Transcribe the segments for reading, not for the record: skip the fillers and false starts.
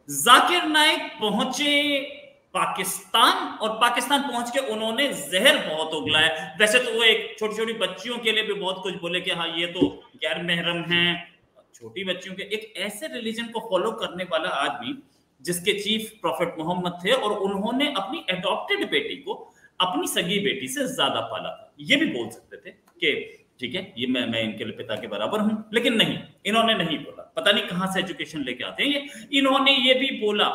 जाकिर नाइक पहुंचे पाकिस्तान और पाकिस्तान पहुंच के उन्होंने जहर बहुत उगलाया। वैसे तो वो एक छोटी छोटी बच्चियों के लिए भी बहुत कुछ बोले कि हाँ ये तो गैर महरम है, छोटी बच्चियों के। एक ऐसे रिलीजन को फॉलो करने वाला आदमी जिसके चीफ प्रॉफिट मोहम्मद थे और उन्होंने अपनी एडॉप्टेड बेटी को अपनी सगी बेटी से ज्यादा पाला था। ये भी बोल सकते थे कि ठीक है ये मैं इनके लिए पिता के बराबर हूं, लेकिन नहीं, इन्होंने नहीं बोला। पता नहीं कहां से एजुकेशन लेके आते हैं ये। इन्होंने ये भी बोला,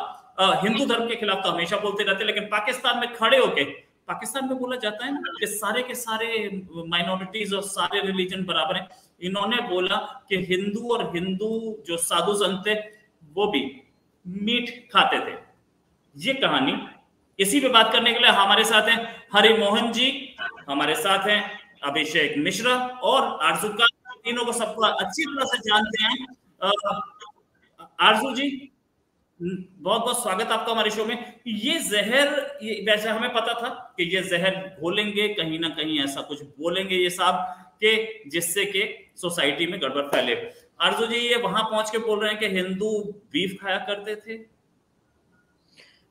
हिंदू धर्म के खिलाफ तो हमेशा बोलते रहते, लेकिन पाकिस्तान में खड़े होके, पाकिस्तान में बोला जाता है ना कि सारे के सारे माइनॉरिटीज और सारे रिलीजन बराबर हैं। इन्होंने बोला कि हिंदू और हिंदू जो साधु संत थे वो भी मीट खाते थे। ये कहानी, इसी पे बात करने के लिए हमारे साथ हैं हरि मोहन जी, हमारे साथ हैं अभिषेक मिश्रा और आरजू का। तीनों को सबको अच्छी तरह से जानते हैं। आरजू जी बहुत बहुत स्वागत आपका हमारे शो में। ये जहर, वैसे हमें पता था कि ये जहर घोलेंगे, कहीं ना कहीं ऐसा कुछ बोलेंगे ये साहब के जिससे कि सोसाइटी में गड़बड़ फैले। आरजू जी ये वहां पहुंच के बोल रहे हैं कि हिंदू बीफ खाया करते थे।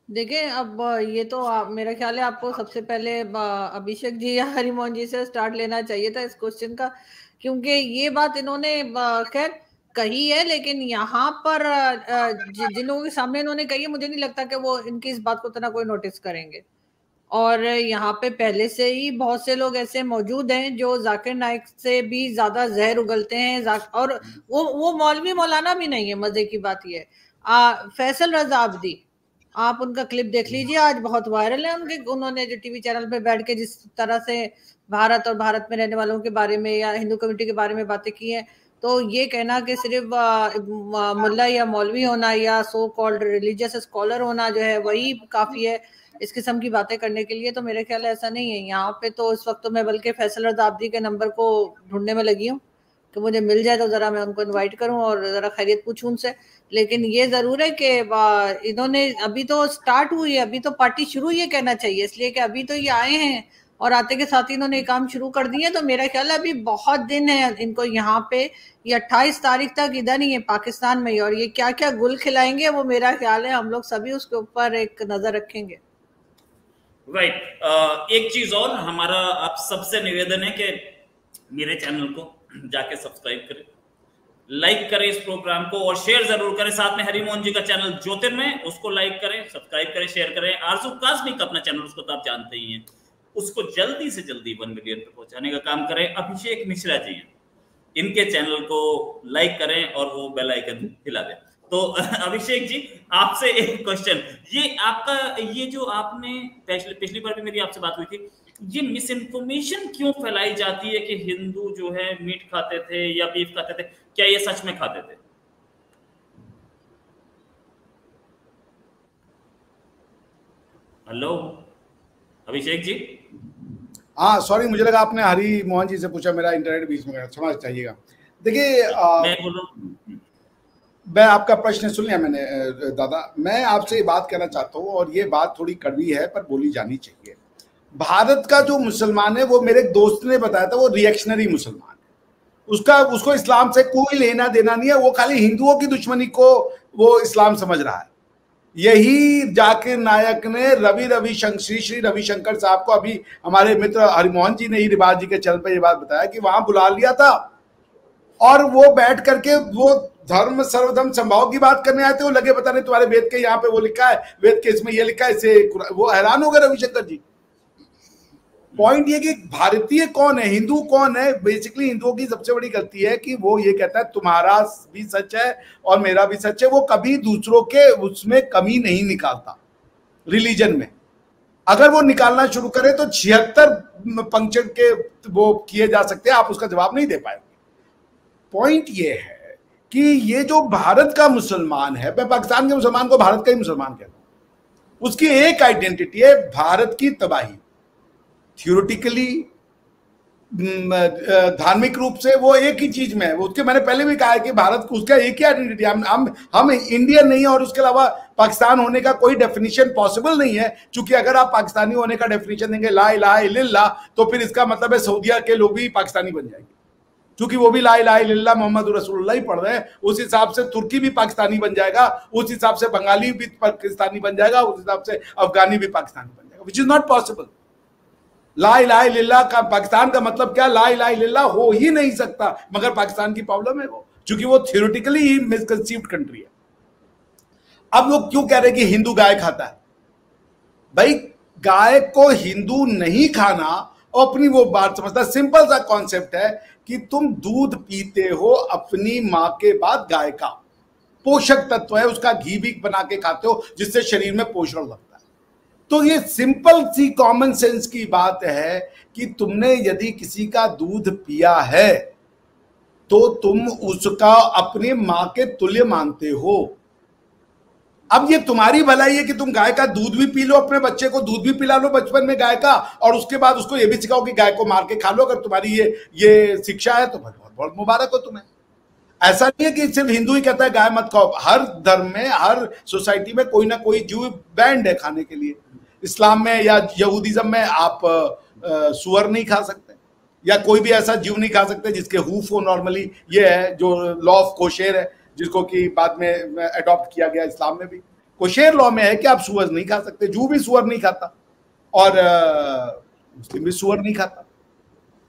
देखिए अब ये तो मेरा ख्याल है आपको सबसे पहले अभिषेक जी या हरिमोहन जी से स्टार्ट लेना चाहिए था इस क्वेश्चन का, क्योंकि ये बात इन्होंने खैर कही है, लेकिन यहाँ पर जिन लोगों के सामने इन्होंने कही है मुझे नहीं लगता कि वो इनकी इस बात को इतना कोई नोटिस करेंगे। और यहाँ पे पहले से ही बहुत से लोग ऐसे मौजूद हैं जो जाकिर नाइक से भी ज्यादा जहर उगलते हैं, और वो मौलवी मौलाना भी नहीं है। मजे की बात ये फैसल रजा अब्दी, आप उनका क्लिप देख लीजिए, आज बहुत वायरल है उन्होंने जो टीवी चैनल पे बैठ के जिस तरह से भारत और भारत में रहने वालों के बारे में या हिंदू कम्युनिटी के बारे में बातें की हैं। तो ये कहना कि सिर्फ मुल्ला या मौलवी होना या सो कॉल्ड रिलीजियस स्कॉलर होना जो है वही काफी है इस किस्म की बातें करने के लिए, तो मेरे ख्याल ऐसा नहीं है। यहाँ पे तो इस वक्त तो मैं बल्कि फैसल रजा अब्दी के नंबर को ढूंढने में लगी हूँ कि मुझे मिल जाए तो जरा मैं उनको इनवाइट करूं और जरा खैरियत पूछूं उनसे। लेकिन ये जरूर है कि इन्होंने अभी तो स्टार्ट हुई है, अभी तो पार्टी शुरू ये कहना चाहिए, इसलिए कि अभी तो ये आए हैं और आते के साथ इन्होंने काम शुरू कर दिए। तो मेरा ख्याल है अभी बहुत दिन है इनको यहाँ पे, ये 28 तारीख तक इधर ही है पाकिस्तान में ही, और ये क्या क्या गुल खिलाएंगे वो मेरा ख्याल है हम लोग सभी उसके ऊपर एक नजर रखेंगे। राइट। एक चीज और हमारा आप सबसे निवेदन है कि मेरे चैनल को जाके सब्सक्राइब करें, लाइक करें इस प्रोग्राम को और शेयर जरूर करें। साथ में हरिमोहन जी का चैनल ज्योतिर्मय, उसको लाइक करें, सब्सक्राइब करें, शेयर करें। आरजू कास्मिक अपना चैनल, उसको तो आप जानते ही हैं, उसको जल्दी से जल्दी 1 मिलियन पे पहुंचाने का काम करें। अभिषेक मिश्रा जी हैं, इनके चैनल को लाइक करें और वो बेल आइकन हिला दें। तो अभिषेक जी आपसे एक क्वेश्चन, ये आपका ये जो आपने पिछली बार भी मेरी आपसे बात हुई थी, ये मिस इन्फॉर्मेशन क्यों फैलाई जाती है कि हिंदू जो है मीट खाते थे या बीफ खाते थे, क्या ये सच में खाते थे? हेलो अभिषेक जी। हाँ सॉरी, मुझे लगा आपने हरि मोहन जी से पूछा, मेरा इंटरनेट बीच में गया, क्षमा चाहिएगा। देखिए मैं आपका प्रश्न सुन लिया मैंने दादा। मैं आपसे ये बात कहना चाहता हूँ और ये बात थोड़ी कड़वी है पर बोली जानी चाहिए। भारत का जो मुसलमान है, वो मेरे दोस्त ने बताया था, वो रिएक्शनरी मुसलमान है, उसको इस्लाम से कोई लेना देना नहीं है, वो खाली हिंदुओं की दुश्मनी को वो इस्लाम समझ रहा है। यही जाकिर नायक ने श्री रविशंकर साहब को, अभी हमारे मित्र हरिमोहन जी ने ही रिवाज जी के चैनल पर ये बात बताया कि वहां बुला लिया था और वो बैठ करके वो धर्म सर्वधर्म संभाव की बात करने आए थे। वो लगे पता नहीं तुम्हारे वेद के यहाँ पे वो लिखा है, वेद के इसमें ये लिखा है, इसे वो हैरान हो गए रविशंकर जी। पॉइंट ये कि भारतीय कौन है, हिंदू कौन है। बेसिकली हिंदुओं की सबसे बड़ी गलती है कि वो ये कहता है तुम्हारा भी सच है और मेरा भी सच है। वो कभी दूसरों के उसमें कमी नहीं निकालता। रिलीजन में अगर वो निकालना शुरू करे तो 76 पंक्चर के वो किए जा सकते हैं, आप उसका जवाब नहीं दे पाएंगे। पॉइंट ये है कि ये जो भारत का मुसलमान है, मैं पाकिस्तान के मुसलमान को भारत का ही मुसलमान कहता हूं, उसकी एक आइडेंटिटी है भारत की तबाही। थ्योरेटिकली धार्मिक रूप से वो एक ही चीज में है। उसके मैंने पहले भी कहा है कि भारत को उसका एक ही आइडेंटिटी, हम इंडियन नहीं है और उसके अलावा पाकिस्तान होने का कोई डेफिनेशन पॉसिबल नहीं है। क्योंकि अगर आप पाकिस्तानी होने का डेफिनेशन देंगे ला इलाहा इल्लल्लाह, तो फिर इसका मतलब है सऊदीया के लोग भी पाकिस्तानी बन जाएंगे। क्योंकि वो भी ला इलाहा इल्लल्लाह मोहम्मद रसूलुल्लाह ही पढ़ रहे हैं, उस हिसाब से तुर्की भी पाकिस्तानी बन जाएगा, उस हिसाब से बंगाली भी पाकिस्तानी बन जाएगा, उस हिसाब से अफगानी भी पाकिस्तानी बन जाएगा, विच इज नॉट पॉसिबल। ला इलाहा इल्लल्लाह का पाकिस्तान का मतलब क्या, ला इलाहा इल्लल्लाह हो ही नहीं सकता, मगर पाकिस्तान की प्रॉब्लम है वो, क्योंकि वो थियोरेटिकली ही मिसकंसीव्ड कंट्री है। अब लोग क्यों कह रहे हैं कि हिंदू गाय खाता है? भाई गाय को हिंदू नहीं खाना और अपनी वो बात समझता, सिंपल सा कॉन्सेप्ट है कि तुम दूध पीते हो अपनी मां के बाद गाय का, पोषक तत्व है उसका, घी भी बना के खाते हो जिससे शरीर में पोषण लगता है। तो ये सिंपल सी कॉमन सेंस की बात है कि तुमने यदि किसी का दूध पिया है तो तुम उसका अपनी मां के तुल्य मानते हो। अब ये तुम्हारी भलाई है कि तुम गाय का दूध भी पी लो, अपने बच्चे को दूध भी पिला लो बचपन में गाय का, और उसके बाद उसको ये भी सिखाओ कि गाय को मार के खा लो। अगर तुम्हारी ये शिक्षा है तो बहुत बहुत मुबारक हो तुम्हें। ऐसा नहीं है कि सिर्फ हिंदू ही कहता है गाय मत खाओ, हर धर्म में, हर सोसाइटी में कोई ना कोई जीव बैंड है खाने के लिए। इस्लाम में या यहूदिज्म में आप सुअर नहीं खा सकते, या कोई भी ऐसा जीव नहीं खा सकते जिसके हूफ हो। नॉर्मली ये है जो लॉ ऑफ कोशेर है, जिसको कि बाद में अडॉप्ट किया गया इस्लाम में भी। कोशेर लॉ में है कि आप सुअर नहीं खा सकते, जू भी सुअर नहीं खाता और मुस्लिम भी सुअर नहीं खाता।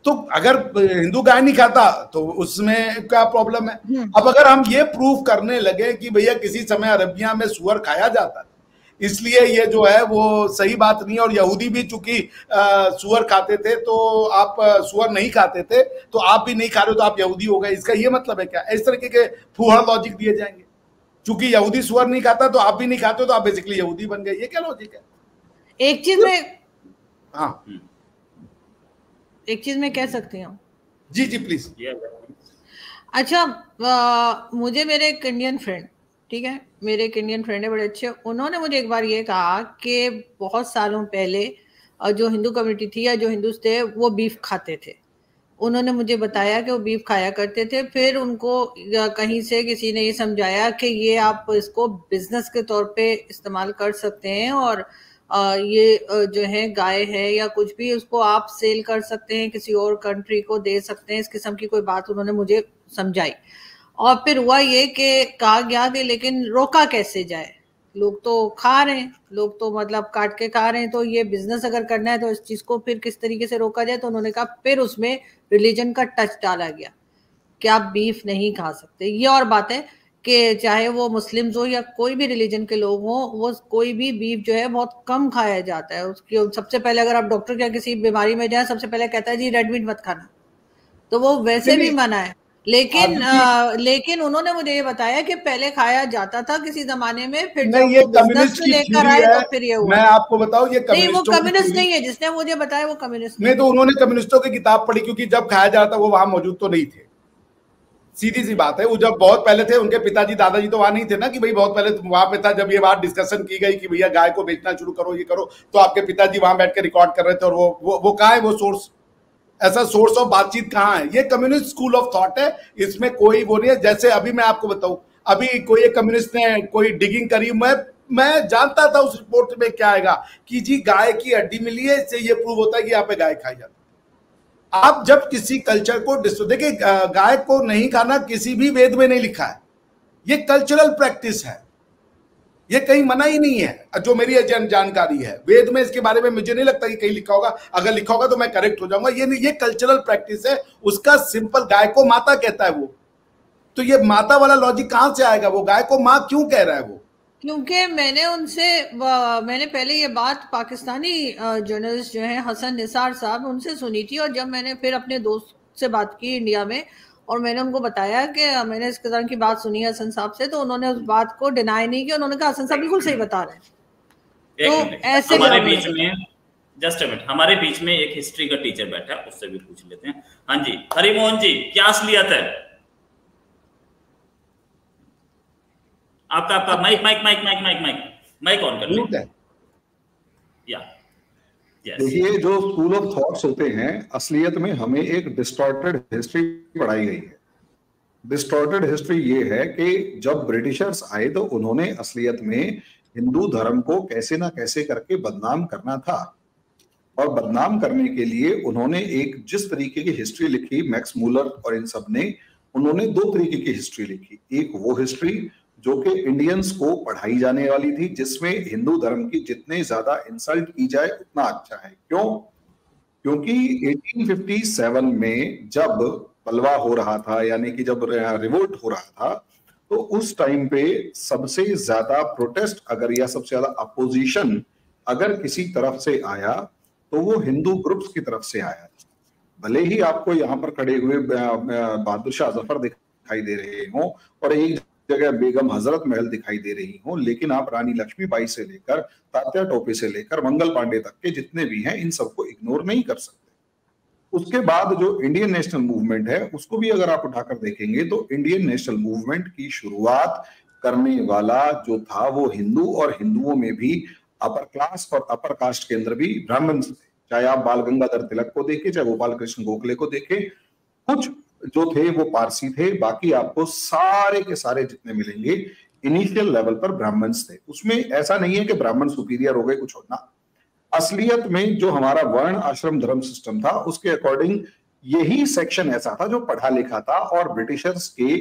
तो अगर हिंदू गाय नहीं खाता तो उसमें क्या प्रॉब्लम है? अब अगर हम ये प्रूव करने लगे कि भैया किसी समय अरबिया में सुअर खाया जाता है, इसलिए ये जो है वो सही बात नहीं है, और यहूदी भी चूंकि सुअर खाते थे तो आप सुअर नहीं खाते थे तो आप भी नहीं खा रहे हो तो आप यहूदी हो गए, इसका ये मतलब है क्या? इस तरीके के फूहड़ लॉजिक दिए जाएंगे। चूंकि यहूदी सुअर नहीं खाता तो आप भी नहीं खाते हो तो आप बेसिकली यहूदी बन गए, ये क्या लॉजिक है? एक चीज में, हाँ एक चीज मैं कह सकती हूँ? जी जी प्लीज। अच्छा, मुझे मेरे एक इंडियन फ्रेंड, ठीक है, मेरे एक इंडियन फ्रेंड है बड़े अच्छे, उन्होंने मुझे एक बार ये कहा कि बहुत सालों पहले जो हिंदू कम्युनिटी थी या जो हिंदूज थे वो बीफ खाते थे। उन्होंने मुझे बताया कि वो बीफ खाया करते थे, फिर उनको कहीं से किसी ने ये समझाया कि ये आप इसको बिजनेस के तौर पे इस्तेमाल कर सकते हैं, और ये जो है गाय है या कुछ भी, उसको आप सेल कर सकते हैं, किसी और कंट्री को दे सकते हैं, इस किस्म की कोई बात उन्होंने मुझे समझाई। और फिर हुआ ये कि कहा गया कि लेकिन रोका कैसे जाए, लोग तो खा रहे हैं, लोग तो मतलब काट के खा रहे हैं, तो ये बिजनेस अगर करना है तो इस चीज को फिर किस तरीके से रोका जाए। तो उन्होंने कहा फिर उसमें रिलीजन का टच डाला गया कि आप बीफ नहीं खा सकते। ये और बात है कि चाहे वो मुस्लिम्स हो या कोई भी रिलीजन के लोग हो, वो कोई भी बीफ जो है बहुत कम खाया जाता है। उसकी सबसे पहले अगर आप डॉक्टर या किसी बीमारी में जाए, सबसे पहले कहता है जी रेड मीट मत खाना, तो वो वैसे भी मना है। लेकिन उन्होंने मुझे ये बताया कि पहले खाया जाता था किसी जमाने में, फिर जब ये कम्युनिस्ट लेकर आए तो फिर ये हुआ। मैं आपको बताऊं, ये नहीं, वो कम्युनिस्ट नहीं है, जिसने मुझे बताया वो कम्युनिस्ट नहीं। तो उन्होंने कम्युनिस्टों की किताब पढ़ी, क्योंकि जब खाया जाता वो वहां मौजूद तो नहीं थे। सीधी सी बात है, वो जब बहुत पहले थे, उनके पिताजी दादाजी तो वहां नहीं थे ना कि भाई बहुत पहले वहां पे था। जब ये बात डिस्कशन की गई कि भैया गाय को बेचना शुरू करो, ये करो, तो आपके पिताजी वहां बैठ के रिकॉर्ड कर रहे थे। और वो कहाँ है वो सोर्स? ऐसा सोर्स ऑफ बातचीत कहाँ है? ये कम्युनिस्ट स्कूल ऑफ थॉट है, इसमें कोई वो नहीं है। जैसे अभी मैं आपको बताऊं, अभी कोई एक कम्युनिस्ट ने कोई डिगिंग करी, मैं जानता था उस रिपोर्ट में क्या आएगा कि जी गाय की हड्डी मिली है, इससे ये प्रूव होता है कि यहाँ पे गाय खाई जाती है। आप जब किसी कल्चर को देखिए, गाय को नहीं खाना किसी भी वेद में नहीं लिखा है, ये कल्चरल प्रैक्टिस है, ये कहीं मना ही नहीं है जो मेरी जानकारी है। वेद में इसके बारे में मुझे नहीं लगता कि कहीं लिखा होगा, अगर लिखा होगा तो मैं करेक्ट हो जाऊंगा। ये कल्चरल प्रैक्टिस है, उसका सिंपल, गाय को माता कहता है वो, तो ये माता वाला लॉजिक कहां से आएगा? वो गाय को मां क्यों कह रहा है वो? क्योंकि मैंने पहले ये बात पाकिस्तानी जर्नलिस्ट जो है हसन निसार साहब, उनसे सुनी थी, और जब मैंने फिर अपने दोस्त से बात की इंडिया में और मैंने उनको बताया कि मैंने इस तरह की बात सुनी है हसन साहब से, तो उन्होंने उस बात को डिनाई नहीं किया। उन्होंने कहा हसन साहब बिल्कुल सही बता रहे हैं। तो ऐसे हमारे बीच में जस्ट अ मिनट, हमारे बीच में एक हिस्ट्री का टीचर बैठा है, उससे भी पूछ लेते हैं। हाँ जी हरिमोहन जी, क्या असलियत है आपका? माइक ऑन कर लीजिए। या देखिए, जो स्कूल ऑफ थॉट्स होते हैं, असलियत में हमें एक डिस्टॉर्टेड हिस्ट्री पढ़ाई गई है। डिस्टॉर्टेड हिस्ट्री ये है कि जब ब्रिटिशर्स आए तो उन्होंने असलियत में हिंदू धर्म को कैसे ना कैसे करके बदनाम करना था। और बदनाम करने के लिए उन्होंने एक जिस तरीके की हिस्ट्री लिखी, मैक्स मूलर और इन सब ने, उन्होंने दो तरीके की हिस्ट्री लिखी। एक वो हिस्ट्री जो कि इंडियंस को पढ़ाई जाने वाली थी, जिसमें हिंदू धर्म की जितने ज्यादा इंसल्ट की जाए उतना अच्छा है। क्यों? क्योंकि 1857 में जब बलवा हो रहा था, यानी कि जब रिवोल्ट हो रहा था, तो उस टाइम पे सबसे ज्यादा प्रोटेस्ट अगर या सबसे ज्यादा अपोजिशन अगर किसी तरफ से आया तो वो हिंदू ग्रुप्स की तरफ से आया। भले ही आपको यहाँ पर खड़े हुए बहादुर शाह जफर दिखाई दे रहे हों और एक जगह बेगम हजरत महल दिखाई दे रही हों, लेकिन आप रानी लक्ष्मीबाई से लेकर तात्या टोपे से लेकर मंगल पांडे तक के जितने भी हैं, इन सबको इग्नोर नहीं कर सकते। उसके बाद जो इंडियन नेशनल मूवमेंट है उसको भी अगर आप उठाकर देखेंगे तो इंडियन नेशनल मूवमेंट की शुरुआत करने वाला जो था वो हिंदू, और हिंदुओं में भी अपर क्लास और अपर कास्ट के अंदर भी ब्राह्मण थे। चाहे आप बाल गंगाधर तिलक को देखें, चाहे गोपाल कृष्ण गोखले को देखें, कुछ जो थे वो पारसी थे, बाकी आपको सारे के सारे जितने मिलेंगे इनिशियल लेवल पर ब्राह्मण्स थे। उसमें ऐसा नहीं है कि ब्राह्मण सुपीरियर हो गए कुछ होना। असलियत में जो हमारा वर्ण आश्रम धर्म सिस्टम था उसके अकॉर्डिंग यही सेक्शन ऐसा था जो पढ़ा लिखा था, और ब्रिटिशर्स के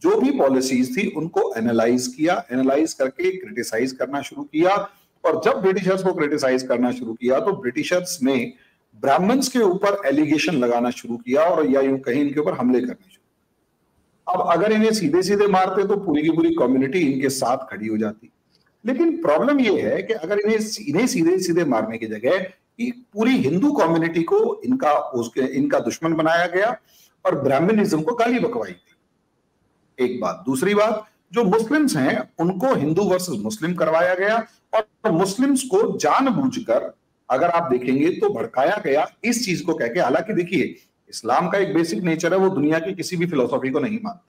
जो भी पॉलिसीज थी उनको एनालाइज किया, एनालाइज करके क्रिटिसाइज करना शुरू किया। और जब ब्रिटिशर्स को क्रिटिसाइज करना शुरू किया तो ब्रिटिशर्स ने ब्राह्मण्स के ऊपर एलिगेशन लगाना शुरू किया, और या यूं कहीं इनके ऊपर हमले करने शुरू। अब अगर इन्हें सीधे सीधे मारते तो पूरी की पूरी कम्युनिटी इनके साथ खड़ी हो जाती। लेकिन प्रॉब्लम यह है कि अगर इन्हें सीधे सीधे मारने की जगह पूरी हिंदू कम्युनिटी को इनका दुश्मन बनाया गया और ब्राह्मणिज्म को गाली बकवाई थी। एक बात। दूसरी बात, जो मुस्लिम्स हैं उनको हिंदू वर्सेस मुस्लिम करवाया गया, और मुस्लिम्स को जानबूझकर अगर आप देखेंगे तो भड़काया गया इस चीज को कहके। हालांकि देखिए, इस्लाम का एक बेसिक नेचर है, वो दुनिया की किसी भी फिलोसॉफी को नहीं मानता।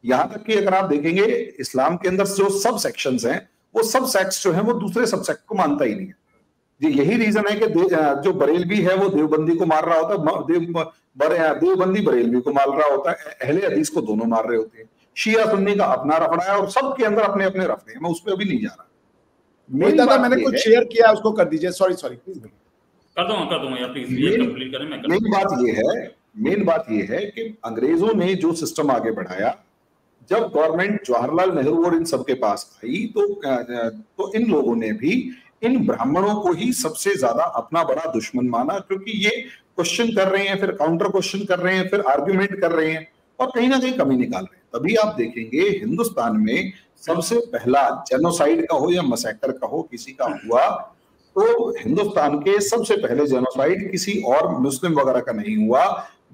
यहां तक कि अगर आप देखेंगे इस्लाम के अंदर जो सब सेक्शंस हैं, वो सब सेक्ट्स जो हैं वो दूसरे सब सेक्ट को मानता ही नहीं है। यही रीजन है कि जो बरेलवी है वो देवबंदी को मार रहा होता है, देवबंदी बरेलवी को मार रहा होता है, अहले हदीस को दोनों मार रहे होते हैं। शिया सुन्नी का अपना रफड़ा है और सबके अंदर अपने अपने रफड़े हैं। मैं उस पर अभी नहीं जा रहा। दादा मैंने कुछ शेयर किया, उसको कर दीजिए। सॉरी प्लीज कर दूंगा यार, प्लीज ये कंप्लीट करें। मैं मेन बात ये है कि अंग्रेजों ने जो सिस्टम आगे बढ़ाया, जब गवर्नमेंट जवाहरलाल नेहरू और इन सबके पास आई तो इन लोगों ने भी इन ब्राह्मणों को ही सबसे ज्यादा अपना बड़ा दुश्मन माना, क्योंकि ये क्वेश्चन कर रहे हैं, फिर काउंटर क्वेश्चन कर रहे हैं, फिर आर्ग्यूमेंट कर रहे हैं और कहीं ना कहीं कमी निकाल रहे हैं। तभी आप देखेंगे हिंदुस्तान में सबसे पहला जेनोसाइड का हो या मसैकर का हो, किसी का हुआ तो हिंदुस्तान के सबसे पहले जेनोसाइड किसी और मुस्लिम वगैरह का नहीं हुआ,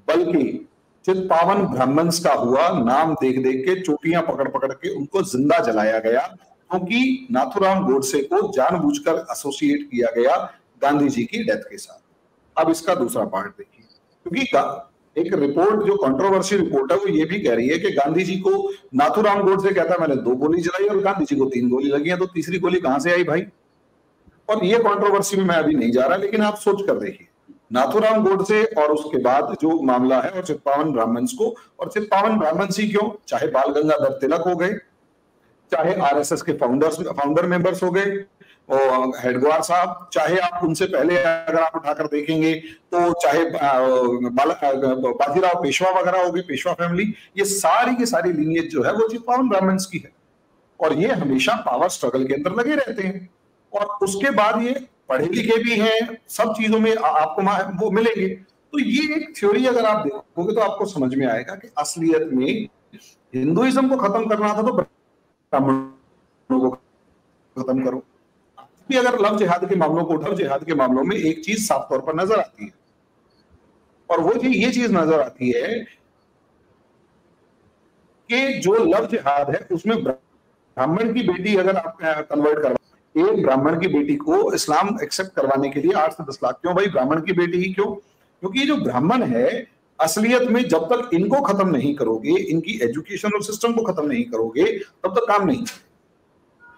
बल्कि चित्पावन ब्राह्मण्स का हुआ। नाम देख देख के, चोटियां पकड़ पकड़ के उनको जिंदा जलाया गया, क्योंकि नाथूराम गोडसे को जानबूझकर एसोसिएट किया गया गांधी जी की डेथ के साथ। अब इसका दूसरा पार्ट देखिए, क्योंकि एक रिपोर्ट जो कंट्रोवर्सी रिपोर्ट है वो ये भी कह रही है कि गांधी जी को नाथूराम गोडसे कहता है मैंने 2 गोली चलाई और गांधी जी को 3 गोली लगी है, तो तीसरी गोली कहां से आई भाई? और ये कंट्रोवर्सी में मैं अभी नहीं जा रहा, लेकिन आप सोच कर देखिए, नाथूराम गोडसे और उसके बाद जो मामला है और चित्पावन ब्राह्मण्स को, और चित्पावन ब्राह्मण्स ही क्यों, चाहे बाल गंगाधर तिलक हो गए, चाहे आरएसएस के फाउंडर मेंबर्स हो गए और हेडगवार साहब, चाहे आप उनसे पहले अगर आप उठाकर देखेंगे तो चाहे बाजीराव पेशवा वगैरह हो गए, पेशवा फैमिली, ये सारी की सारी लीनियज जो है वो चित्पावन ब्राह्मण्स की है, और ये हमेशा पावर स्ट्रगल के अंदर लगे रहते हैं। और उसके बाद ये पढ़े लिखे भी हैं, सब चीजों में आपको वो मिलेंगे। तो ये एक थ्योरी अगर आप देखोगे तो आपको समझ में आएगा कि असलियत में हिंदुइज्म को खत्म करना था तो ब्राह्मणों को खत्म करो। भी अगर लव जिहाद के मामलों को उठाओ, जिहाद के मामलों में एक चीज साफ तौर पर नजर आती है, और वो ये चीज नजर आती है कि जो लव जिहाद है उसमें ब्राह्मण की बेटी अगर आप कन्वर्ट करवा, एक ब्राह्मण की बेटी को इस्लाम एक्सेप्ट करवाने के लिए 8 से 10 लाख, क्यों भाई ब्राह्मण की बेटी ही क्यों? क्योंकि ये जो ब्राह्मण है असलियत में जब तक इनको खत्म नहीं करोगे, इनकी एजुकेशनल सिस्टम को खत्म नहीं करोगे, तब तक काम नहीं।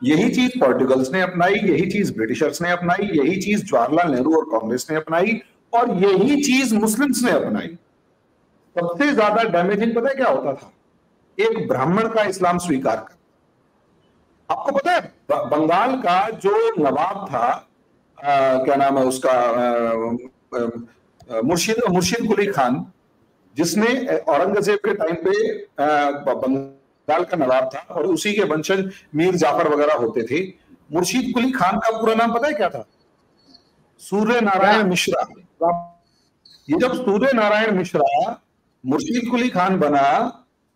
यही चीज पोर्टुगल्स ने अपनाई, यही चीज ब्रिटिशर्स ने अपनाई, यही चीज जवाहरलाल नेहरू और कांग्रेस ने अपनाई, और यही चीज मुस्लिम्स ने अपनाई। सबसे ज्यादा डैमेजिंग पता है क्या होता था? एक ब्राह्मण का इस्लाम स्वीकार कर। आपको पता है बंगाल का जो नवाब था क्या नाम है उसका, मुर्शिद कुली खान, जिसने औरंगजेब के टाइम पे बंगाल का नवाब था और उसी के वंशज मीर जाफर वगैरह होते थे। मुर्शिद कुली खान का पूरा नाम पता है क्या था? सूर्य नारायण मिश्रा। ये जब सूर्य नारायण मिश्रा मुर्शिद कुली खान बना,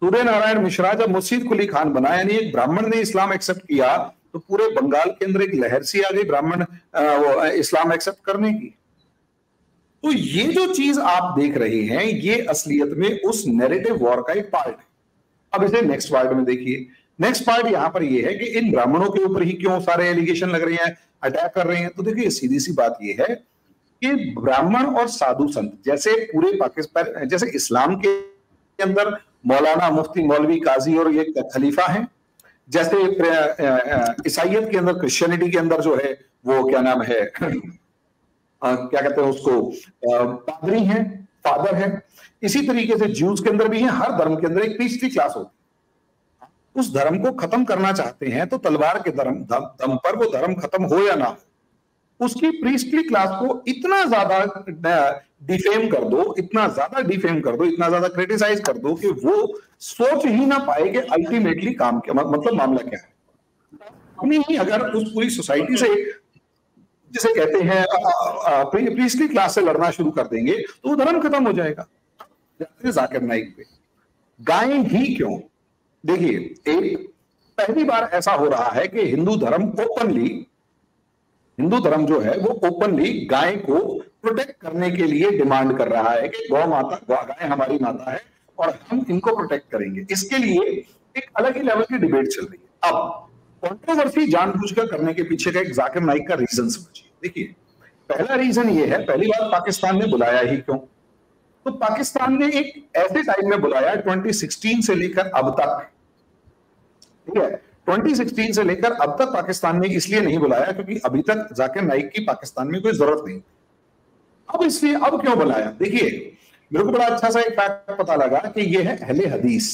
सूर्य नारायण मिश्रा जब मुर्शिद कुली खान बना, यानी एक ब्राह्मण ने इस्लाम एक्सेप्ट किया, तो पूरे बंगाल के अंदर एक लहर सी आ गई ब्राह्मण इस्लाम एक्सेप्ट करने की। तो ये जो चीज आप देख रहे हैं, ये असलियत में उस नैरेटिव वॉर का एक पार्ट है। अब इसे नेक्स्ट पार्ट में देखिए। नेक्स्ट पार्ट यहां पर ये है कि इन ब्राह्मणों के ऊपर ही क्यों सारे एलिगेशन लग रहे हैं, अटैक कर रहे हैं। तो देखिए सीधी सी बात ये है कि ब्राह्मण और साधु संत, जैसे पूरे पाकिस्तान, जैसे इस्लाम के अंदर मौलाना, मुफ्ती, मौलवी, काजी और ये खलीफा हैं, जैसे ईसाइयत के अंदर, क्रिश्चियनिटी के अंदर जो है वो क्या नाम है क्या कहते हैं उसको, पादरी हैं, फादर हैं। इसी तरीके से ज्यूज के अंदर भी है। हर धर्म के अंदर एक प्रीस्टली क्लास होती है। उस धर्म को खत्म करना चाहते हैं तो तलवार के दम पर वो धर्म खत्म हो या ना हो, उसकी प्रीस्टली क्लास को इतना ज्यादा डिफेम कर दो, इतना ज्यादा डिफेम कर दो, इतना ज्यादा क्रिटिसाइज कर दो कि वो सोच ही ना पाए कि अल्टीमेटली काम क्या, मतलब मामला क्या है। अपनी ही अगर उस पूरी सोसाइटी से, जिसे कहते हैं प्रीस्टली क्लास से लड़ना शुरू कर देंगे तो वो धर्म खत्म हो जाएगा। जाकिर नाइक पे गायें ही क्यों? देखिए, एक पहली बार ऐसा हो रहा है कि हिंदू धर्म जो है वो ओपनली गाय को प्रोटेक्ट करने के लिए डिमांड कर रहा है कि गौ माता, गाय हमारी माता है और हम इनको प्रोटेक्ट करेंगे। इसके लिए एक अलग ही लेवल की डिबेट चल रही है। अब कंट्रोवर्सी जानबूझकर करने के पीछे का एक जाकिर नाइक का रीजन समझिए। देखिए, पहला रीजन ये है, पहली बार पाकिस्तान ने बुलाया ही क्यों? तो पाकिस्तान ने एक ऐसे टाइम में बुलाया 2016 से लेकर अब तक, ठीक है, 2016 से लेकर अब तक पाकिस्तान ने इसलिए नहीं बुलाया क्योंकि अभी तक जाकिर नाइक की पाकिस्तान में कोई जरूरत नहीं। अब इसलिए अब क्यों बुलाया? देखिए, मेरे को बड़ा अच्छा सा एक फैक्ट पता लगा कि ये है अहले हदीस।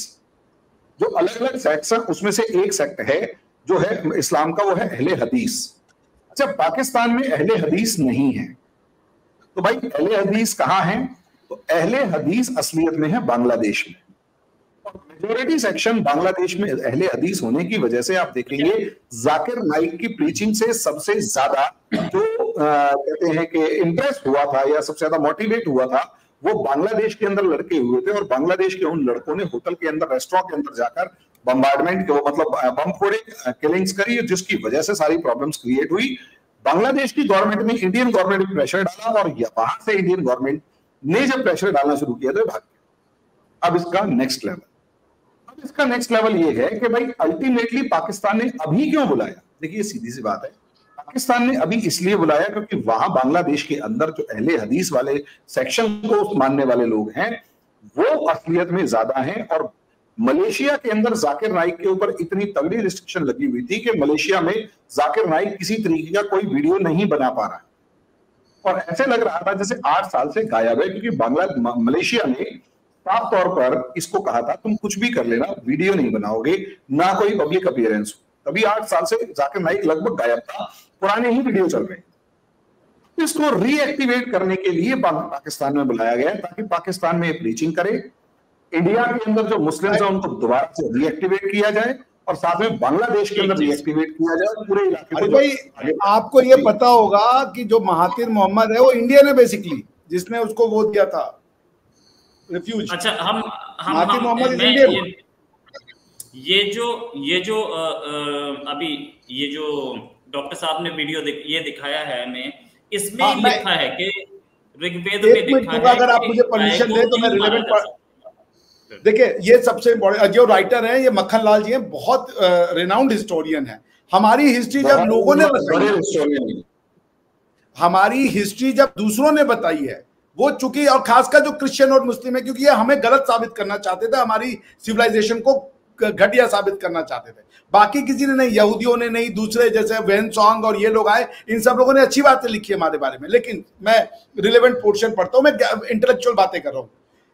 जो अलग अलग सेक्ट्स हैं उसमें से एक सेक्ट है जो है इस्लाम का, वो है अहले हदीस। अच्छा, पाकिस्तान में अहले हदीस नहीं है, तो भाई अहले हदीस कहां है? तो अहले हदीस असलियत में है बांग्लादेश में। मेजॉरिटी सेक्शन बांग्लादेश में अहले हदीस होने की वजह से आप देखेंगे जाकिर नाइक की प्रीचिंग से सबसे ज्यादा जो कहते हैं कि इंप्रेस हुआ था या सबसे ज्यादा मोटिवेट हुआ था, वो बांग्लादेश के अंदर लड़के हुए थे। और बांग्लादेश के उन लड़कों ने होटल के अंदर, रेस्टोरेंट के अंदर जाकर बम्बार्डमेंट, मतलब बम फोड़े, किलिंग्स करी, जिसकी वजह से सारी प्रॉब्लम्स क्रिएट हुई। बांग्लादेश की गवर्नमेंट ने, इंडियन गवर्नमेंट ने प्रेशर डाला और वहां से इंडियन गवर्नमेंट ने जब प्रेशर डालना शुरू किया तो भाग गया। अब इसका नेक्स्ट लेवल ये है कि भाई अल्टीमेटली पाकिस्तान ने अभी क्यों बुलाया? देखिए, सीधी सी बात है, पाकिस्तान ने अभी इसलिए बुलाया क्योंकि वहां बांग्लादेश के अंदर जो अहले हदीस वाले सेक्शन को मानने वाले लोग हैं वो असलियत में ज्यादा हैं। और मलेशिया के अंदर जाकिर नाइक के ऊपर इतनी तगड़ी रिस्ट्रिक्शन लगी हुई थी कि मलेशिया में जाकिर नाइक किसी तरीके का कोई वीडियो नहीं बना पा रहा, और ऐसे लग रहा था जैसे 8 साल से गायब है, क्योंकि मलेशिया ने साफ तौर पर इसको कहा था तुम कुछ भी कर लेना, वीडियो नहीं बनाओगे, ना कोई पब्लिक अपीयरेंस हो। तभी 8 साल से जाकिर नाइक लगभग गायब था, पुराने ही वीडियो चल रहे। इसको रीएक्टिवेट करने के लिए पाकिस्तान में बुलाया गया ताकि पाकिस्तान में प्रीचिंग करे, इंडिया के अंदर जो मुस्लिम्स हैं उनको दोबारा से रीएक्टिवेट किया जाए, और साथ में बांग्लादेश के अंदर रीएक्टिवेट किया जाए पूरे इलाके को। भाई आपको ये पता होगा कि जो महातिर मोहम्मद है वो इंडियन है बेसिकली, जिसने उसको वो दिया था रिफ्यूज। अच्छा, हम महातिर मोहम्मद इंडियन। ये जो अभी ये जो डॉक्टर साहब ने वीडियो ये दिखाया है हमें, इसमें लिखा है कि ऋग्वेद में लिखा है, अगर आप मुझे परमिशन दें तो मैं रिलेवेंट देखिए, ये सबसे इम्पोर्टेंट जो राइटर हैं ये मक्खन लाल जी हैं, बहुत रिनाउंड हिस्टोरियन है। हमारी हिस्ट्री जब लोगों ने बताई, हमारी हिस्ट्री जब दूसरों ने बताई है वो, चूंकि और खासकर जो क्रिश्चियन और मुस्लिम है, क्योंकि ये हमें गलत साबित करना चाहते थे, हमारी सिविलाइजेशन को घटिया साबित करना चाहते थे। बाकी किसी ने नहीं, यहूदियों ने नहीं, दूसरे जैसे वेन सॉन्ग और ये लोग आए, इन सब लोगों ने अच्छी बातें लिखी है हमारे बारे में, लेकिन मैं रिलेवेंट पोर्शन पढ़ता हूं, मैं इंटेलेक्चुअल बातें कर रहा हूं।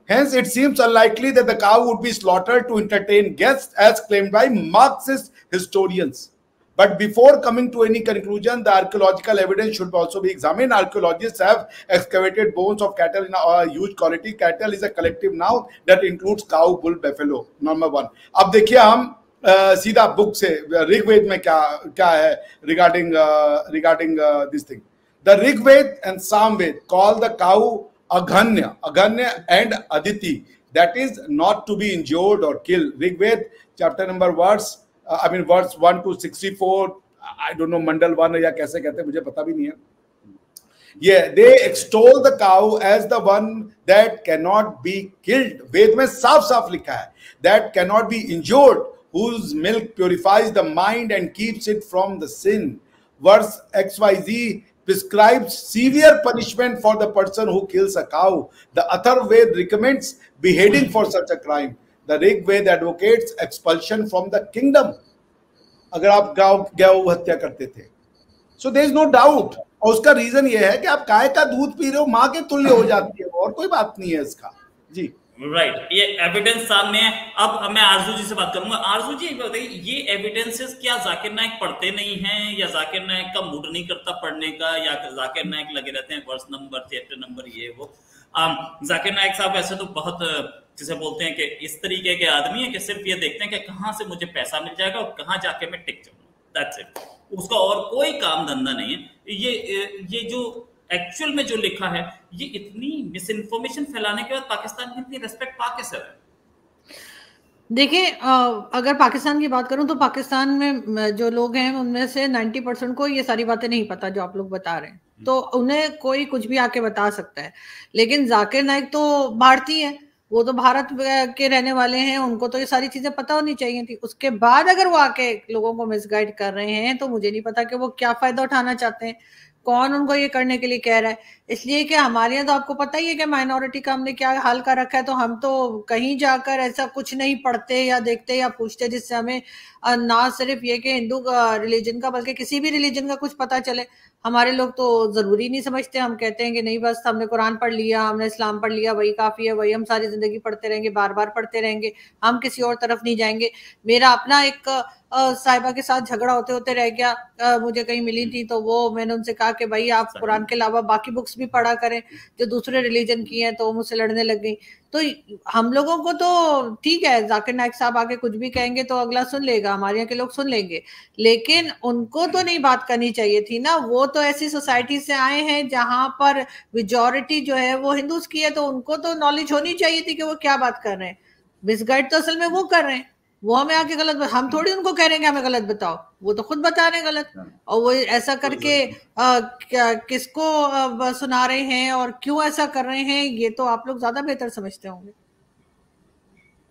Hence, it seems unlikely that the cow would be slaughtered to entertain guests, as claimed by Marxist historians. But before coming to any conclusion, the archaeological evidence should also be examined. Archaeologists have excavated bones of cattle in a huge quality. Cattle is a collective noun that includes cow, bull, buffalo. Number one. अब देखिए हम सीधा book से ऋग्वेद में क्या है regarding this thing. The Rigved and Samved call the cow Aganya and Aditi. That is not to be injured or killed. Rigved chapter number verse 1 to 64. I don't know Mandal 1 या कैसे कहते हैं मुझे पता भी नहीं है. Yeah, they extol the cow as the one that cannot be killed. वेद में साफ साफ लिखा है that cannot be injured, whose milk purifies the mind and keeps it from the sin. Verse XYZ prescribes severe punishment for the person who kills a cow. The Atharvaved recommends beheading for such a crime. The Rigved advocates expulsion from the kingdom. अगर आप गौ हत्या करते थे, so there is no doubt. और उसका reason ये है कि आप गाय का दूध पी रहे हो, माँ के तुल्य हो जाती है, और कोई बात नहीं है इसका. जी राइट, ये एविडेंस सामने है. अब मैं आरजू जी से बात करूंगा. आरजू जी बताइए, ये एविडेंसेस क्या जाकिर नाइक पढ़ते नहीं हैं, या जाकिर नाइक का मूड नहीं करता पढ़ने का, या जाकिर नाइक लगे रहते हैं वर्स नंबर, चैप्टर नंबर, ये वो. जाकिर नाइक साहब ऐसे तो बहुत जिसे बोलते हैं कि इस तरीके के आदमी है कि सिर्फ ये देखते हैं कि कहाँ से मुझे पैसा मिल जाएगा और कहाँ जाके मैं टिक जाऊंगा. That's it. उसका और कोई काम धंधा नहीं है. ये जो एक्चुअल में जो लिखा है, ये इतनी मिसइंफॉर्मेशन फैलाने के बाद पाकिस्तान की इतनी रेस्पेक्ट पाके सर. देखिए, अगर पाकिस्तान की बात करूं तो पाकिस्तान में जो लोग हैं उनमें से 90% को ये सारी बातें नहीं पता जो आप लोग बता रहे हैं. तो उन्हें कोई कुछ भी आके बता सकता है. लेकिन जाकिर नाइक तो भारतीय है, वो तो भारत के रहने वाले हैं, उनको तो ये सारी चीजें पता होनी चाहिए थी. उसके बाद अगर वो आके लोगों को मिसगाइड कर रहे हैं तो मुझे नहीं पता कि वो क्या फायदा उठाना चाहते हैं, कौन उनको ये करने के लिए कह रहा है. इसलिए कि हमारे यहाँ तो आपको पता ही है कि माइनॉरिटी का हमने क्या हाल कर रखा है. तो हम तो कहीं जाकर ऐसा कुछ नहीं पढ़ते या देखते या पूछते जिससे हमें ना सिर्फ ये कि हिंदू रिलीजन का बल्कि किसी भी रिलीजन का कुछ पता चले. हमारे लोग तो जरूरी नहीं समझते. हम कहते हैं कि नहीं, बस हमने कुरान पढ़ लिया, हमने इस्लाम पढ़ लिया, वही काफी है, वही हम सारी जिंदगी पढ़ते रहेंगे, बार बार पढ़ते रहेंगे, हम किसी और तरफ नहीं जाएंगे. मेरा अपना एक साहिबा के साथ झगड़ा होते होते रह गया. मुझे कहीं मिली थी तो वो मैंने उनसे कहा कि भाई आप कुरान के अलावा बाकी बुक्स भी पढ़ा करें जो दूसरे रिलीजन की हैं. तो वो मुझसे लड़ने लग गई. तो हम लोगों को तो ठीक है, जाकिर नाइक साहब आके कुछ भी कहेंगे तो अगला सुन लेगा, हमारे यहाँ के लोग सुन लेंगे, लेकिन उनको तो नहीं बात करनी चाहिए थी ना. वो तो ऐसी सोसाइटी से आए हैं जहां पर मेजॉरिटी जो है वो हिंदूज की है, तो उनको तो नॉलेज होनी चाहिए थी कि वो क्या बात कर रहे हैं. मिसगाइड तो असल में वो कर रहे हैं. वो हमें आके गलत, हम थोड़ी उनको कह रहे हैं कि हमें गलत बताओ, वो तो खुद बता रहे हैं गलत. और वो ऐसा करके किसको सुना रहे हैं और क्यों ऐसा कर रहे हैं, ये तो आप लोग ज्यादा बेहतर समझते होंगे.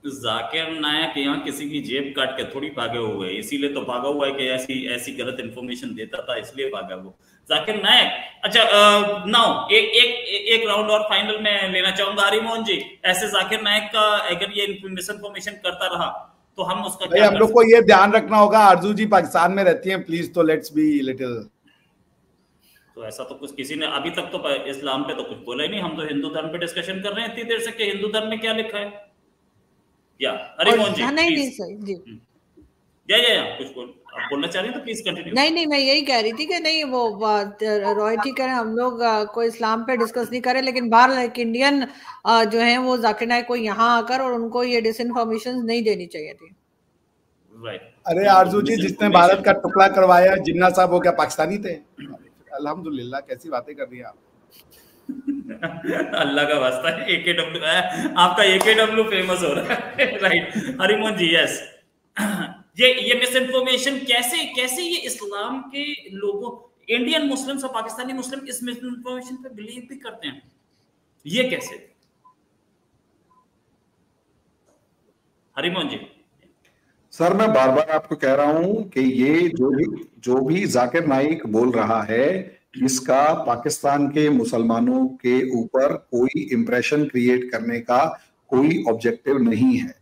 जाकिर नायक यहाँ किसी की जेब काट के थोड़ी भागे हुए, इसीलिए तो भागा हुआ है कि ऐसी गलत इंफॉर्मेशन देता था, इसलिए भागा वो जाकिर नायक. अच्छा, नाउ एक राउंड और फाइनल में लेना चाहूंगा. हरिमोहन जी, ऐसे जाकिर नायक का अगर ये मिसइंफॉर्मेशन करता रहा तो हम उसका क्या हम लोग को ये ध्यान रखना होगा. आरजू जी पाकिस्तान में रहती हैं प्लीज, तो लेट्स बी लिटिल. तो ऐसा तो कुछ किसी ने अभी तक तो इस्लाम पे तो कुछ बोला ही नहीं. हम तो हिंदू धर्म पे डिस्कशन कर रहे हैं इतनी देर से कि हिंदू धर्म में क्या लिखा है. या हरिमोहन जी, नहीं सही जी, या कुछ आप बोलना चाह रहे हैं तो प्लीज कंटिन्यू. नहीं, मैं यही कह रही थी कि नहीं, वो रॉय ठीक करें, हम लोग कोई इस्लाम पे डिस्कस नहीं करें, लेकिन बाहर एक इंडियन जो है वो जाकिर नाइक को यहाँ आकर और उनको ये डिसइंफॉर्मेशन नहीं देनी चाहिए थी. राइट. अरे आरजू जी, जिसने भारत का टुकड़ा करवाया जिन्ना साहब, वो क्या पाकिस्तानी थे? अल्हम्दुलिल्लाह, कैसी बातें कर रही हैं आप. अल्लाह का वास्ता है, AKW है आपका, AKW फेमस हो रहा है. राइट हरिमोहन जी, यस. ये मिसइंफॉर्मेशन कैसे ये इस्लाम के लोगों, इंडियन मुस्लिम्स और पाकिस्तानी मुस्लिम इस मिसइंफॉर्मेशन पे बिलीव भी करते हैं, ये कैसे? हरिमोहन जी. सर, मैं बार बार आपको कह रहा हूं कि ये जो भी जाकिर नाइक बोल रहा है, इसका पाकिस्तान के मुसलमानों के ऊपर कोई इंप्रेशन क्रिएट करने का कोई ऑब्जेक्टिव नहीं है.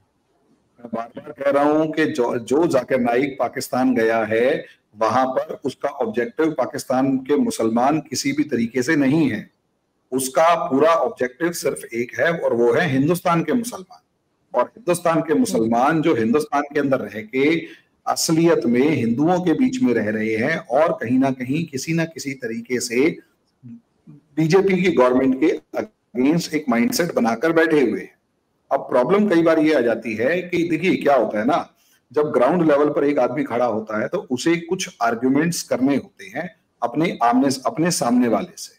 मैं बार बार कह रहा हूं कि जो जाकिर नाइक पाकिस्तान गया है, वहां पर उसका ऑब्जेक्टिव पाकिस्तान के मुसलमान किसी भी तरीके से नहीं है. उसका पूरा ऑब्जेक्टिव सिर्फ एक है और वो है हिंदुस्तान के मुसलमान. और हिंदुस्तान के मुसलमान जो हिंदुस्तान के अंदर रह के असलियत में हिंदुओं के बीच में रह रहे हैं और कहीं ना कहीं किसी ना किसी तरीके से बीजेपी की गवर्नमेंट के अगेंस्ट एक माइंडसेट बनाकर बैठे हुए हैं। अब प्रॉब्लम कई बार ये आ जाती है कि देखिए क्या होता है ना, जब ग्राउंड लेवल पर एक आदमी खड़ा होता है तो उसे कुछ आर्ग्यूमेंट्स करने होते हैं अपने सामने वाले से,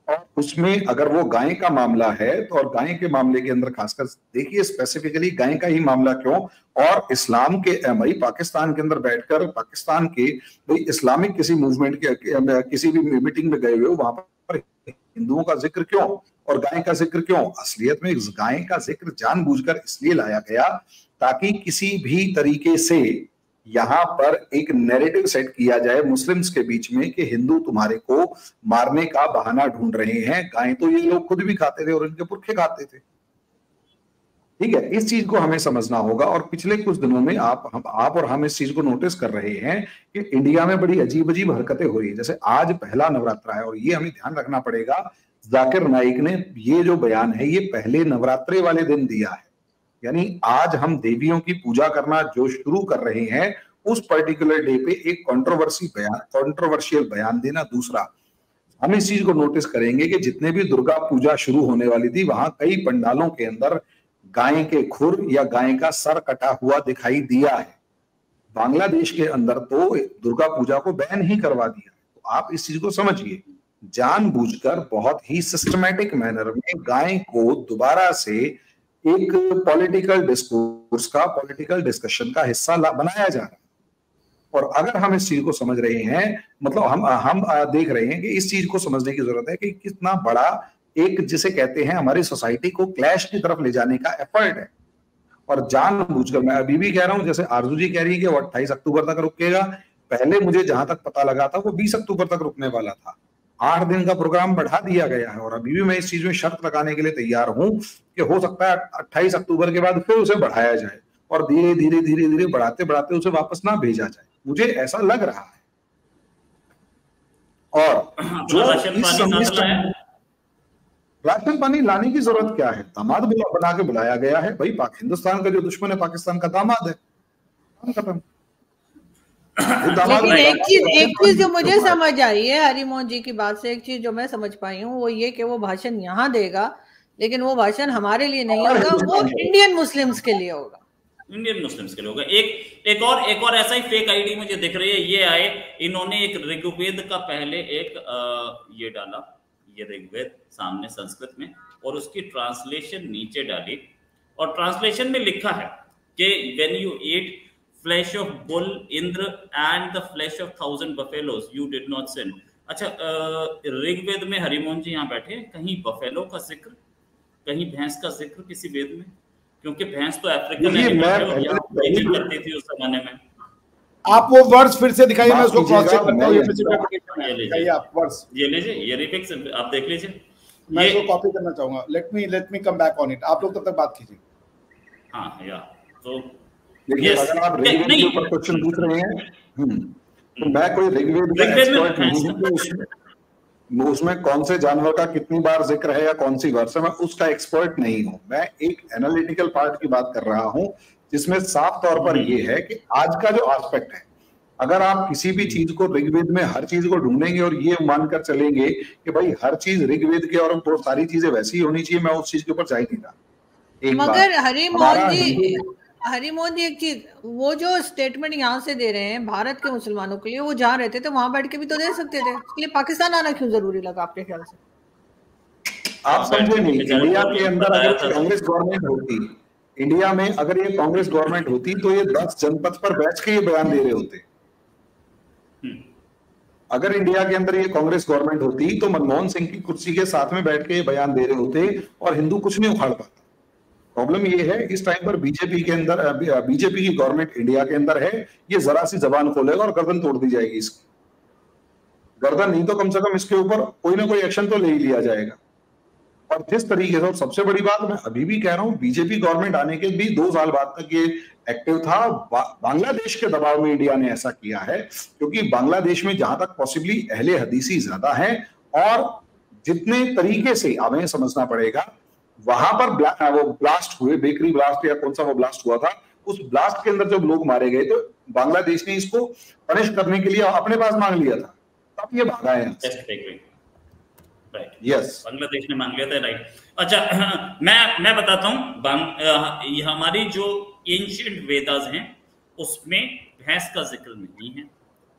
और उसमें अगर वो गाय का मामला है तो, और गाय के मामले के अंदर खासकर देखिए स्पेसिफिकली गाय का ही मामला क्यों, और इस्लाम के भाई पाकिस्तान के अंदर बैठकर पाकिस्तान के भाई इस्लामिक किसी मूवमेंट के किसी भी मीटिंग में गए हुए वहां पर हिंदुओं का जिक्र क्यों और गाय का जिक्र क्यों? असलियत में गाय का जिक्र जानबूझकर इसलिए लाया गया ताकि किसी भी तरीके से यहां पर एक नैरेटिव सेट किया जाए मुस्लिम्स के बीच में कि हिंदू तुम्हारे को मारने का बहाना ढूंढ रहे हैं। गाय तो ये लोग खुद भी खाते थे और इनके पुरखे खाते थे। ठीक है, इस चीज को हमें समझना होगा। और पिछले कुछ दिनों में आप और हम इस चीज को नोटिस कर रहे हैं कि इंडिया में बड़ी अजीब अजीब हरकतें हो रही है। जैसे आज पहला नवरात्रा है और ये हमें ध्यान रखना पड़ेगा, जाकिर नाइक ने ये जो बयान है ये पहले नवरात्रे वाले दिन दिया है, यानी आज हम देवियों की पूजा करना जो शुरू कर रहे हैं उस पर्टिकुलर डे पे एक कंट्रोवर्शियल बयान देना। दूसरा, हम इस चीज को नोटिस करेंगे कि जितने भी दुर्गा पूजा शुरू होने वाली थी वहां कई पंडालों के अंदर गाय के खुर या गाय का सर कटा हुआ दिखाई दिया है। बांग्लादेश के अंदर तो दुर्गा पूजा को बैन ही करवा दिया। तो आप इस चीज को समझिए, जानबूझकर बहुत ही सिस्टमैटिक मैनर में गाय को दोबारा से एक पॉलिटिकल डिस्कोर्स का, पॉलिटिकल डिस्कशन का हिस्सा बनाया जा रहा है। और अगर हम इस चीज को समझ रहे हैं, मतलब हम देख रहे हैं कि इस चीज को समझने की जरूरत है कि कितना बड़ा एक जिसे कहते हैं हमारी सोसाइटी को क्लैश की तरफ ले जाने का एफर्ट है। और जानबूझकर, मैं अभी भी कह रहा हूं, जैसे आरजू जी कह रही है कि वो 28 अक्टूबर तक रुकेगा, पहले मुझे जहां तक पता लगा था वो 20 अक्टूबर तक रुकने वाला था। 8 दिन का प्रोग्राम बढ़ा दिया गया है और अभी भी मैं इस चीज में शर्त लगाने के लिए तैयार हूं कि हो सकता है 28 अक्टूबर के बाद फिर उसे बढ़ाया जाए और धीरे धीरे बढ़ाते बढ़ाते उसे वापस ना भेजा जाए, मुझे ऐसा लग रहा है। और जो राशन पानी लाने की जरूरत क्या है? दामाद बना के बुलाया गया है भाई, हिंदुस्तान का जो दुश्मन है पाकिस्तान का दामाद है, खत्म। लेकिन एक चीज जो मुझे समझ आई है हरिमोहन जी की बात से, एक चीज जो मैं समझ पाई हूँ वो ये कि वो भाषण यहाँ देगा, लेकिन वो भाषण हमारे लिए नहीं होगा, वो इंडियन मुस्लिम्स के लिए होगा, इंडियन मुस्लिम्स के लिए होगा। एक और ऐसा ही फेक आईडी मुझे दिख रही है। ये आए, इन्होंने एक ऋग्वेद का पहले एक ये डाला, ये ऋग्वेद सामने संस्कृत में, और उसकी ट्रांसलेशन नीचे डाली, और ट्रांसलेशन में लिखा है कि when you eat flesh of bull Indra and the flesh of 1000 buffaloes you did not sin। अच्छा, ऋग्वेद में हरिमोहन जी यहाँ बैठे, कहीं बफेलो का जिक्र, कहीं भैंस का जिक्र किसी वेद में? क्योंकि भैंस तो अफ्रीकन एनिमल करती थी उस जमाने में। आप वो वर्ड्स फिर से दिखाइए, मैं उसको क्रॉस चेक करता हूं। ये आप वर्ड्स ये लीजिए, ये रिफिक्स आप देख लीजिए, मैं इसको कॉपी करना चाहूंगा। Let me come back on it. आप लोग तब तक बात कीजिए। हां, या तो देखिए, अगर आप ऋग्वेद के ऊपर क्वेश्चन पूछ रहे हैं तो मैं कोई ऋग्वेद का एक्सपर्ट नहीं हूं, उसमें कौन से जानवर का कितनी बार जिक्र है या कौन सी वर्ष है, मैं उसका एक्सपर्ट नहीं हूं। मैं एक एनालिटिकल पार्ट की बात कर रहा हूं जिसमें साफ तौर पर यह है कि आज का जो एस्पेक्ट है, अगर आप किसी भी चीज को ऋग्वेद में हर चीज को ढूंढेंगे और ये मानकर चलेंगे कि भाई हर चीज ऋग्वेद के और तो सारी चीजें वैसी ही होनी चाहिए, मैं उस चीज के ऊपर जा ही नहीं रहा। मगर हरिमोहन जी एक चीज, वो जो स्टेटमेंट यहाँ से दे रहे हैं भारत के मुसलमानों के लिए, वो जहाँ रहते थे वहां बैठ के भी तो दे सकते थे, इसके लिए पाकिस्तान आना क्यों जरूरी लगा आपके ख्याल से? आप समझे नहीं, इंडिया के अंदर अगर कांग्रेस गवर्नमेंट होती, इंडिया में अगर ये कांग्रेस गवर्नमेंट होती तो ये 10 जनपद पर बैठ के ये बयान दे रहे होते। अगर इंडिया के अंदर ये कांग्रेस गवर्नमेंट होती तो मनमोहन सिंह की कुर्सी के साथ में बैठ के ये बयान दे रहे होते और हिंदू कुछ नहीं उखाड़ पाता। प्रॉब्लम ये है इस टाइम पर बीजेपी के अंदर, बीजेपी की गवर्नमेंट इंडिया के अंदर है, ये जरा सी जबान खोलेगा और गर्दन तोड़ दी जाएगी इसकी। गर्दन नहीं तो कम से कम इसके ऊपर कोई ना कोई एक्शन तो ले ही लिया जाएगा। और जिस तरीके से, और सबसे बड़ी बात मैं अभी भी कह रहा हूं, बीजेपी गवर्नमेंट आने के भी 2 साल बाद तक ये एक्टिव था। बांग्लादेश के दबाव में इंडिया ने ऐसा किया है क्योंकि बांग्लादेश में जहां तक पॉसिबली अहले हदीसी ज्यादा है और जितने तरीके से हमें समझना पड़ेगा, वहां पर वो ब्लास्ट हुए, बेकरी ब्लास्ट या कौन सा वो ब्लास्ट हुआ था, उस ब्लास्ट के अंदर जब लोग मारे गए तो बांग्लादेश ने इसको पनिश करने के लिए अपने पास मांग लिया था, तब ये भागा है। राइट, यस, बांग्लादेश ने मांग लिया था, राइट। अच्छा, मैं बताता हूँ, हमारी जो एंशिएंट वेदास हैं उसमें भैंस का जिक्र नहीं है।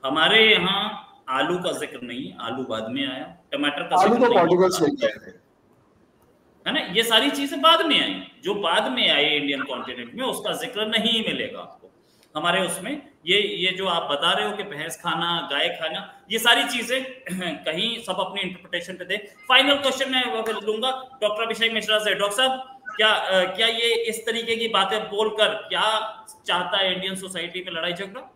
हमारे यहाँ आलू का जिक्र नहीं, आलू बाद में आया। टमाटर का आलू जिक्र तो पोर्टुगल है ना, ये सारी चीजें बाद में आई। जो बाद में आए इंडियन कॉन्टिनेंट में उसका जिक्र नहीं मिलेगा आपको हमारे उसमें। ये जो आप बता रहे हो कि भैंस खाना, गाय खाना, ये सारी चीजें कहीं सब अपनी इंटरप्रिटेशन पे दे। फाइनल क्वेश्चन मैं लूंगा डॉक्टर अभिषेक मिश्रा से। डॉक्टर साहब, क्या ये इस तरीके की बातें बोलकर क्या चाहता है इंडियन सोसाइटी में लड़ाई झगड़ा?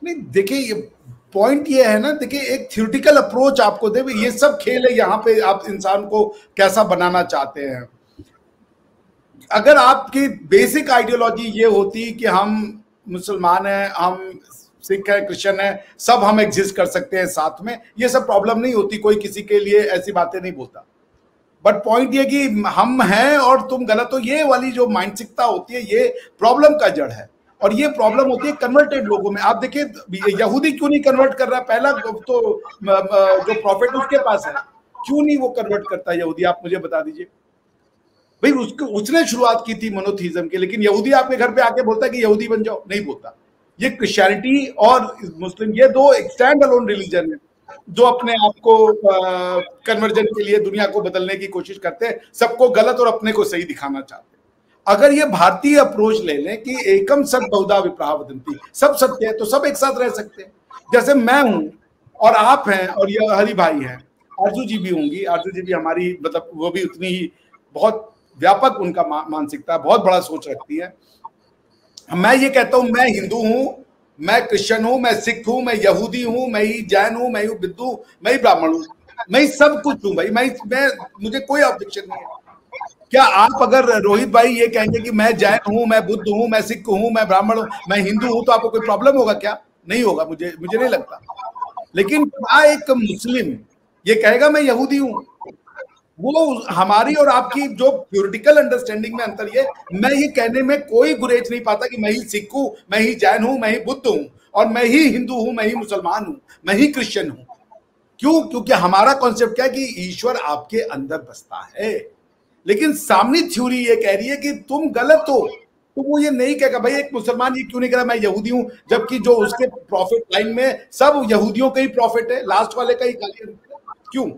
नहीं, देखिए पॉइंट ये है ना, देखिए एक थ्योरेटिकल अप्रोच आपको दे, ये सब खेल है, यहाँ पे आप इंसान को कैसा बनाना चाहते हैं। अगर आपकी बेसिक आइडियोलॉजी ये होती कि हम मुसलमान हैं, हम सिख हैं, क्रिश्चियन हैं, सब हम एग्जिस्ट कर सकते हैं साथ में, ये सब प्रॉब्लम नहीं होती, कोई किसी के लिए ऐसी बातें नहीं बोलता। बट पॉइंट ये कि हम हैं और तुम गलत हो, ये वाली जो मानसिकता होती है, ये प्रॉब्लम का जड़ है। और ये प्रॉब्लम होती है कन्वर्टेड लोगों में। आप देखिए यहूदी क्यों नहीं कन्वर्ट कर रहा? पहला तो जो प्रॉफिट उसके पास है, क्यों नहीं वो कन्वर्ट करता यहूदी? आप मुझे बता दीजिए भाई। उसने शुरुआत की थी मोनोथीज्म की, लेकिन यहूदी आपके घर पे आके बोलता है कि यहूदी बन जाओ, नहीं बोलता। ये क्रिश्चियनिटी और मुस्लिम, ये दो स्टैंड अलोन रिलीजन है जो अपने आप को कन्वर्जन के लिए दुनिया को बदलने की कोशिश करते हैं, सबको गलत और अपने को सही दिखाना चाहते हैं। अगर ये भारतीय अप्रोच ले लें कि एकम सत बहुधा विप्राह वदन्ति, सब सत्य है, तो सब एक साथ रह सकते हैं। जैसे मैं हूं और आप हैं और ये हरि भाई हैं, आरजू जी भी होंगी, आरजू जी भी हमारी, मतलब वो भी उतनी ही बहुत व्यापक उनका मानसिकता, बहुत बड़ा सोच रखती है। मैं ये कहता हूं मैं हिंदू हूं, मैं क्रिश्चियन हूं, मैं सिख हूं, मैं यहूदी हूं, मैं ही जैन हूं, मैं ही बुद्ध, मैं ही ब्राह्मण हूं, मैं ही सब कुछ हूं भाई। मैं मुझे कोई ऑब्जेक्शन नहीं है। क्या आप अगर रोहित भाई ये कहेंगे कि मैं जैन हूं, मैं बुद्ध हूं, मैं सिख हूं, मैं ब्राह्मण हूं, मैं हिंदू हूं, तो आपको कोई प्रॉब्लम होगा क्या? नहीं होगा, मुझे नहीं लगता। लेकिन क्या एक मुस्लिम ये कहेगा मैं यहूदी हूं? वो हमारी और आपकी जो थ्योरेटिकल अंडरस्टैंडिंग में अंतर ये, मैं ये कहने में कोई गुरेज नहीं पाता कि मैं ही सिख हूं, मैं ही जैन हूं, मैं ही बुद्ध हूं, और मैं ही हिंदू हूं, मैं ही मुसलमान हूं, मैं ही क्रिश्चियन हूं। क्यों? क्योंकि हमारा कॉन्सेप्ट क्या है कि ईश्वर आपके अंदर बसता है। लेकिन सामने थ्योरी ये कह रही है कि तुम गलत हो, तो वो ये नहीं कहेगा भाई एक मुसलमान ये क्यों नहीं कह रहा मैं यहूदी हूं, जबकि जो उसके प्रॉफिट लाइन में सब यहूदियों का ही प्रॉफिट है, लास्ट वाले का ही क्यों?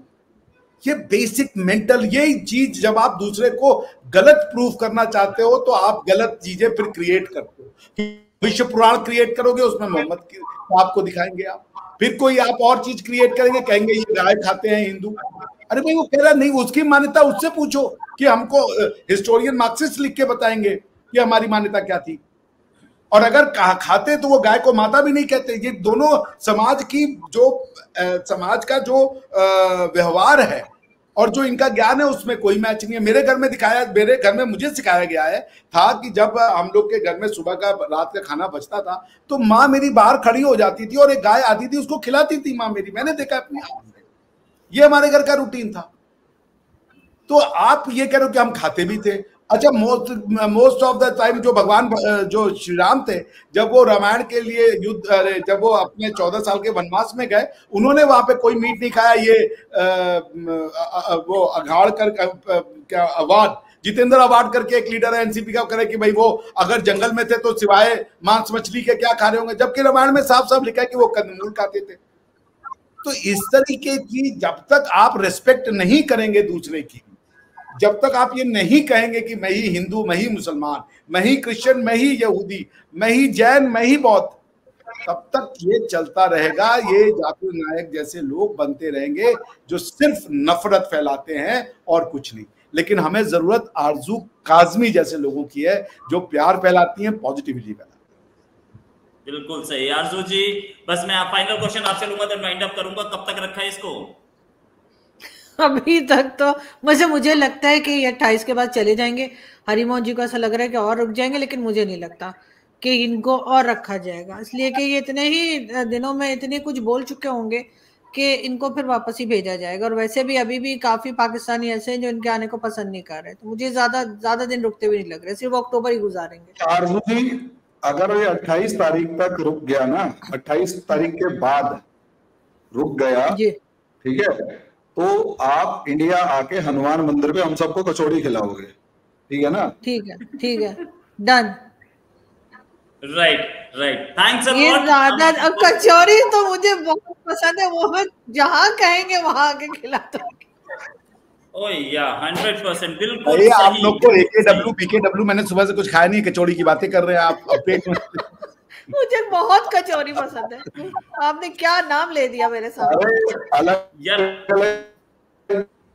ये बेसिक मेंटल यही चीज, जब आप दूसरे को गलत प्रूफ करना चाहते हो तो आप गलत चीजें फिर क्रिएट करते हो। विश्व पुराण क्रिएट करोगे, उसमें मोहम्मद की आपको दिखाएंगे आप, फिर कोई आप और चीज क्रिएट करेंगे, कहेंगे ये गाय खाते हैं हिंदू। अरे भाई वो कह रहा नहीं, उसकी मान्यता उससे पूछो कि हमको हिस्टोरियन मार्क्सिस्ट लिख के बताएंगे कि हमारी मान्यता क्या थी। और अगर खाते तो वो गाय को माता भी नहीं कहते। ये दोनों समाज की जो समाज का जो व्यवहार है और जो इनका ज्ञान है उसमें कोई मैच नहीं है। मेरे घर में मुझे सिखाया गया है था कि जब हम लोग के घर में सुबह का रात का खाना बचता था तो माँ मेरी बाहर खड़ी हो जाती थी और एक गाय आती थी, उसको खिलाती थी माँ मेरी। मैंने देखा अपनी आंखों से, ये हमारे घर का रूटीन था। तो आप ये कह रहे हो कि हम खाते भी थे। अच्छा, मोस्ट ऑफ द टाइम जो भगवान जो श्री राम थे, जब वो रामायण के लिए युद्ध, जब वो अपने 14 साल के वनवास में गए, उन्होंने वहां पे कोई मीट नहीं खाया। ये वो अघाड़कर क्या अवार्ड, जितेंद्र अवार्ड करके एक लीडर है एनसीपी का, करे कि भाई वो अगर जंगल में थे तो सिवाय मांस मछली के क्या खा रहे होंगे, जबकि रामायण में साफ साफ लिखा है कि वो कंदमूल खाते थे। तो इस तरीके की जब तक आप रिस्पेक्ट नहीं करेंगे दूसरे की, जब तक आप ये नहीं कहेंगे कि मैं ही हिंदू, मैं ही मुसलमान, मैं ही क्रिश्चियन, मैं ही यहूदी, मैं ही जैन, मैं ही बौद्ध, तब तक ये चलता रहेगा। ये जाकिर नायक जैसे लोग बनते रहेंगे जो सिर्फ नफरत फैलाते हैं और कुछ नहीं। लेकिन हमें जरूरत आरजू काजमी जैसे लोगों की है जो प्यार फैलाती हैं, पॉजिटिविटी फैलाती हैं। बिल्कुल सही आरजू जी। बस मैं फाइनल क्वेश्चन आपसे लूंगा तो वाइंड अप करूंगा। कब तक रखा है इसको? अभी तक तो मुझे लगता है कि 28 के बाद चले जाएंगे। हरिमोहन जी को ऐसा लग रहा है कि और रुक जाएंगे, लेकिन मुझे नहीं लगता कि इनको और रखा जाएगा, इसलिए कि ये इतने ही दिनों में इतने कुछ बोल चुके होंगे कि इनको फिर वापस ही भेजा जाएगा। और वैसे भी अभी भी काफी पाकिस्तानी ऐसे हैं जो इनके आने को पसंद नहीं कर रहे, तो मुझे ज्यादा दिन रुकते हुए नहीं लग रहे, सिर्फ अक्टूबर ही गुजारेंगे। आरजू जी, अगर ये 28 तारीख तक रुक गया ना, 28 तारीख के बाद रुक गया, ठीक है, तो आप इंडिया आके हनुमान मंदिर पे हम सबको कचौड़ी खिलाओगे, ठीक है ना? ठीक है, डन। राइट, थैंक्स अ ये लॉट। ज्यादा कचौड़ी तो मुझे बहुत पसंद है, वो मैं जहाँ कहेंगे वहां आके खिलाता हूँ। ओह या 100% बिल्कुल अरे आप सही। लोग को AKW BKW, मैंने सुबह से कुछ खाया नहीं, कचौड़ी की बातें कर रहे हैं आप पेट में। मुझे बहुत कचौड़ी पसंद है, आपने क्या नाम ले दिया मेरे सामने। अलग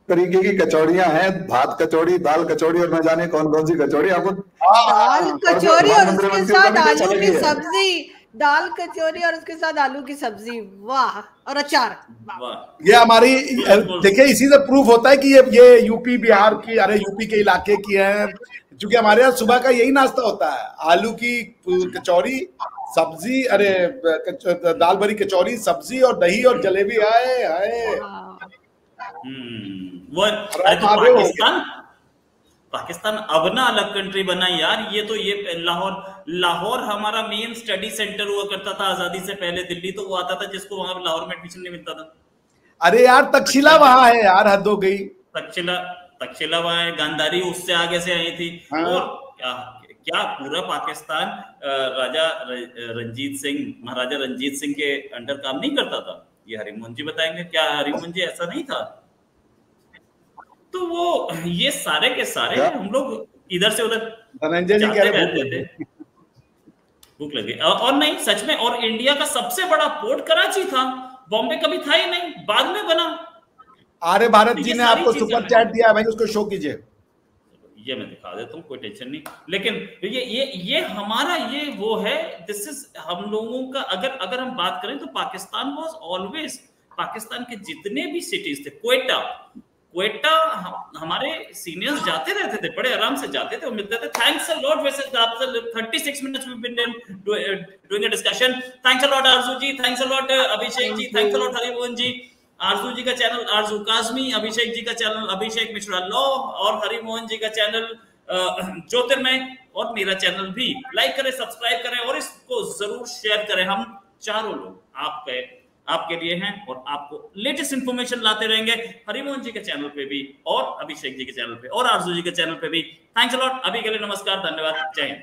तरीके की कचौड़ियां हैं, भात कचौड़ी, दाल कचौड़ी और न जाने कौन कौन सी कचौड़ी। आपको दाल कचौड़ी और उसके साथ आलू की सब्जी, दाल कचौरी और उसके साथ आलू की सब्जी, वाह, और अचार। ये हमारी देखिए, इसी से प्रूफ होता है कि ये यूपी बिहार की, अरे यूपी के इलाके की है, क्योंकि हमारे यहाँ सुबह का यही नाश्ता होता है, आलू की कचौरी, सब्जी, अरे दाल भरी कचौरी, सब्जी और दही और जलेबी। आए वो तो पाकिस्तान अब ना अलग कंट्री बना यार। ये तो ये लाहौर हमारा मेन स्टडी सेंटर हुआ करता था आजादी से पहले। दिल्ली तो वो आता था जिसको वहां लाहौर में एडमिशन नहीं मिलता था। अरे यार तक्षशिला वहां है यार, हद हो गई। तक्षशिला वहां है, गांधारी उससे आगे से आई थी। हाँ। और क्या पूरा पाकिस्तान महाराजा रंजीत सिंह के अंडर काम नहीं करता था? ये हरिमोहन जी बताएंगे। क्या हरिमोहन जी ऐसा नहीं था? तो वो ये सारे के सारे हम लोग इधर से उधर धनंजय जी कह रहे थे भूख लगी। और नहीं सच में, और इंडिया का सबसे बड़ा पोर्ट कराची था, बॉम्बे कभी था ही नहीं, बाद में बना। आर्य भारत जी ने आपको सुपर चैट दिया है भाई, उसको शो कीजिए। ये मैं दिखा देता हूँ, कोई टेंशन नहीं। लेकिन ये हमारा ये वो है, दिस इज हम लोगों का। अगर हम बात करें तो पाकिस्तान वाज ऑलवेज, पाकिस्तान के जितने भी सिटीज थे, क्वेटा हमारे सीनियर्स जाते रहते थे, बड़े आराम से जाते थे और मिलते थे। Thanks a lot. वैसे 36 minutes we been doing a discussion. Thanks a lot Arzoo ji, thanks a lot Abhishek ji, thanks a lot Harimohan ji. Arzoo ji का चैनल आरजू काजमी, अभिषेक जी का चैनल अभिषेक मिश्रा लॉ, और हरिमोहन जी का चैनल ज्योतिर्मय, और मेरा चैनल भी लाइक करें, सब्सक्राइब करें और इसको जरूर शेयर करें। हम चारों लोग आपके लिए हैं और आपको लेटेस्ट इंफॉर्मेशन लाते रहेंगे, हरिमोहन जी के चैनल पे भी और अभिषेक जी के चैनल पे और आरजू जी के चैनल पे भी। Thanks a lot. अभी के लिए नमस्कार, धन्यवाद, जय हिंद।